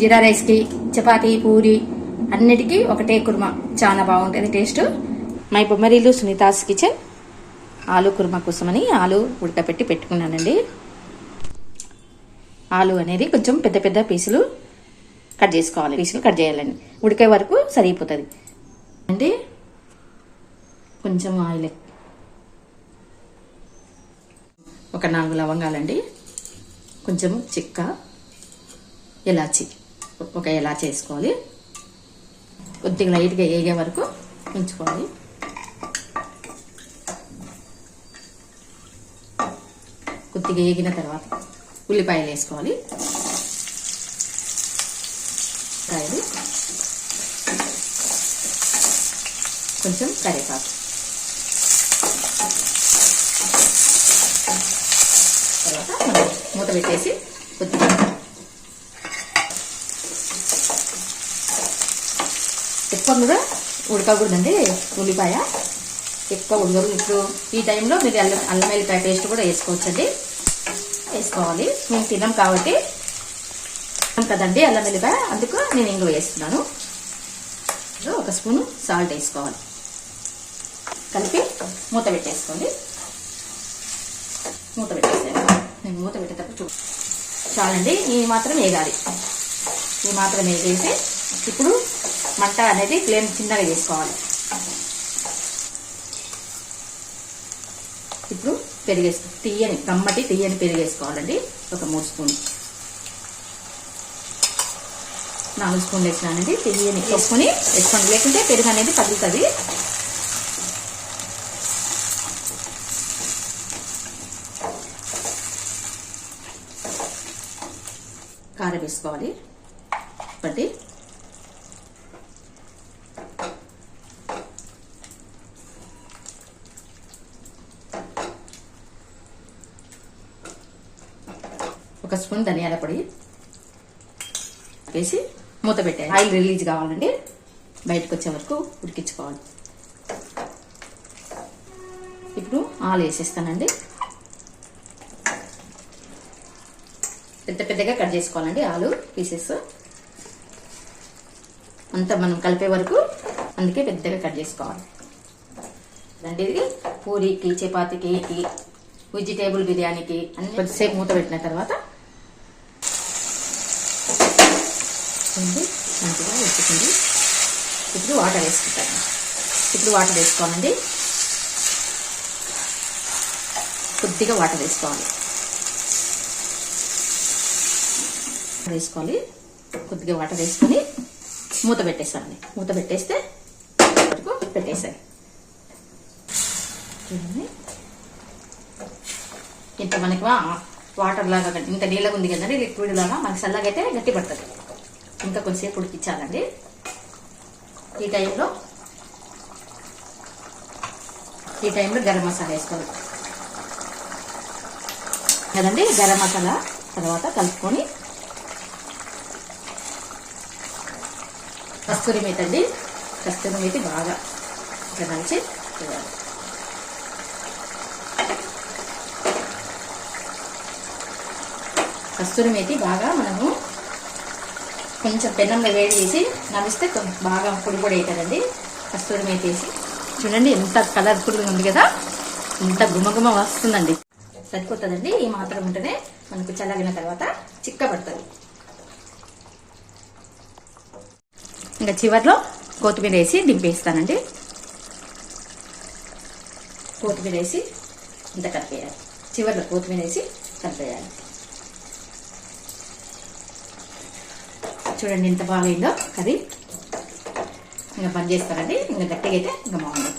జీరా రైస్కి, చపాతీ, పూరి అన్నిటికీ ఒకటే కుర్మా. చాలా బాగుంటుంది టేస్ట్. మై బొమ్మరీలు సునీతాస్ కిచెన్ ఆలు కుర్మా కోసమని ఆలు ఉడకపెట్టి పెట్టుకున్నానండి. ఆలు అనేది కొంచెం పెద్ద పెద్ద పీసులు కట్ చేసుకోవాలి. పీసులు కట్ చేయాలండి. ఉడికే వరకు సరిపోతుంది అండి. కొంచెం ఆయిల్, ఒక 4 లవంగాలండి, కొంచెం చెక్క, ఎలాచి, ఒక ఎలాచి వేసుకోవాలి. కొద్దిగా లైట్గా వేగే వరకు ఉంచుకోవాలి. కొద్దిగా వేగిన తర్వాత ఉల్లిపాయలు వేసుకోవాలి. కాయలు, కొంచెం కరివేపాకు, తర్వాత మూత పెట్టేసి కొద్దిగా ఎక్కువ కూడా ఉడకకూడదండి. ఉల్లిపాయ ఎక్కువ ఉడకదు. ఇప్పుడు ఈ టైంలో మీరు అల్లం వెల్లిపాయ పేస్ట్ కూడా వేసుకోవచ్చండి. వేసుకోవాలి. మేము తిన్నాం కాబట్టి కదండి అల్లం వెల్లిపాయ, అందుకు నేను ఇంగువ వేస్తున్నాను. ఒక స్పూను సాల్ట్ వేసుకోవాలి. కలిపి మూత పెట్టేసుకోండి. మూత పెట్టేసాను. నేను మూత పెట్టేటప్పుడు చాలండి. ఈ మాత్రం వేగాలి. ఈ మాత్రం వేగేసి ఇప్పుడు మంట అనేది ఫ్లేమ్ చిన్నగా చేసుకోవాలి. ఇప్పుడు పెరిగేసుకో, తీయని కమ్మటి తీయని పెరిగేసుకోవాలండి. ఒక 3 స్పూన్లు, 4 స్పూన్లు వేసినానండి. తీయని వేసుకొని వేసుకోండి, లేకుంటే పెరుగు అనేది పగులుతుంది. కారం వేసుకోవాలి. బట్టి ఒక స్పూన్ ధనియాల పొడి వేసి మూత పెట్టాలి. ఆయిల్ రిలీజ్ కావాలండి. బయటకు వచ్చే వరకు ఉడికించుకోవాలి. ఇప్పుడు ఆలు వేసేస్తానండి. పెద్ద పెద్దగా కట్ చేసుకోవాలండి ఆలు పీసెస్ అంతా మనం కలిపే వరకు, అందుకే పెద్దగా కట్ చేసుకోవాలి. అంటే ఇది పూరికి, చపాతీకి, వెజిటేబుల్ బిర్యానీకి అన్ని కొద్దిసేపు మూత పెట్టిన తర్వాత మంచిగా ఉడుకుతుంది. ఇప్పుడు వాటర్ వేసుకుంటాను. ఇప్పుడు వాటర్ వేసుకోవాలండి. కొద్దిగా వాటర్ వేసుకోవాలి. కొద్దిగా వాటర్ వేసుకొని మూత పెట్టేస్తానండి. మూత పెట్టేస్తే వరకు పెట్టేసాను. ఇంత మనకి వాటర్ లాగా ఇంత నీళ్ళగా ఉంది కదండి, లిక్విడ్ లాగా మనకి చల్లగా అయితే గట్టి పడుతుంది. ఇంకా కొంచెంసేపు ఉడికించాలండి. ఈ టైంలో గరం మసాలా వేసుకోవాలి కదండి. గరం మసాలా తర్వాత కలుపుకొని కస్తూరి మేతి అండి. కస్తూరి మేతి బాగా ఇక్కడ దంచి చేయాలి. కస్తూరి మేతి బాగా మనము కొంచెం పెనంలో వేడి చేసి నలిస్తే బాగా పొడి పొడి అవుతుందండి. కస్తూరి మేతి వేసి చూడండి ఎంత కలర్ఫుల్గా ఉంది కదా, ఎంత గుమగుమ వస్తుందండి. సరిపోతుందండి. ఈ మాత్రం ఉంటేనే మనకు చల్లగిన తర్వాత చిక్కబడుతుంది. ఇంకా చివర్లో కొత్తిమీర వేసి దింపేస్తానండి. కొత్తిమీర వేసి ఇంత కలిపేయాలి. చివర్లో కొత్తిమీర వేసి కలిపేయాలి. చూడండి ఎంత బాగైందో కర్రీ. ఇంకా బంద్ చేస్తానండి. ఇంకా గట్టిగా అయితే ఇంకా బాగుంది.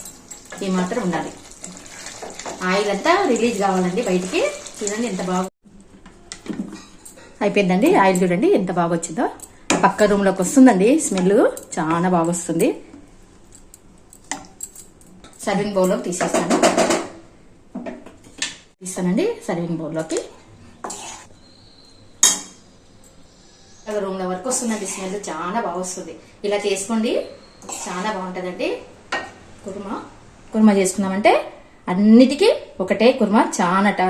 ఈ మాత్రం ఉండాలి. ఆయిల్ అంతా రిలీజ్ కావాలండి బయటికి. చూడండి ఎంత బాగా అయిపోయిందండి. ఆయిల్ చూడండి ఎంత బాగా వచ్చిందో. పక్క రూమ్లోకి వస్తుందండి స్మెల్, చాలా బాగా వస్తుంది. సర్వింగ్ బౌల్లోకి తీస్తానండి. సర్వింగ్ బౌల్లోకి రూమ్ లో వరకు వస్తుందండి స్మెల్, చాలా బాగా వస్తుంది. ఇలా చేసుకోండి, చాలా బాగుంటుందండి. కుర్మా చేసుకున్నామంటే అన్నిటికీ ఒకటే కుర్మా,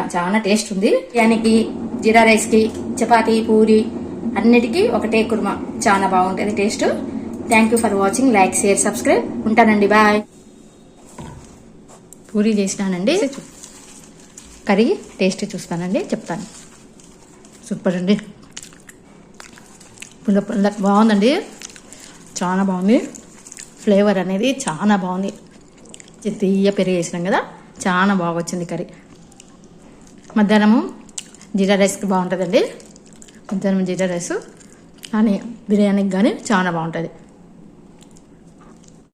చాలా టేస్ట్ ఉంది. బిర్యానీకి, జీరా రైస్ కి, చపాతీ, పూరి అన్నిటికీ ఒకటే కుర్మా, చాలా బాగుంటుంది taste. Thank you for watching. Like, share, subscribe. ఉంటానండి, బాయ్. పూరీ చేసినానండి, కర్రీ టేస్ట్ చూస్తానండి, చెప్తాను. సూపర్ అండి, పుల్ల పుల్ల బాగుందండి, చాలా బాగుంది. ఫ్లేవర్ అనేది చాలా బాగుంది. తీయ పెరుగు వేసినాం కదా, చాలా బాగా వచ్చింది కర్రీ. మధ్యాహ్నము జీరా రైస్కి బాగుంటుందండి. మధ్యాహ్నం జీరా రైస్ కానీ బిర్యానీకి కానీ చాలా బాగుంటుంది.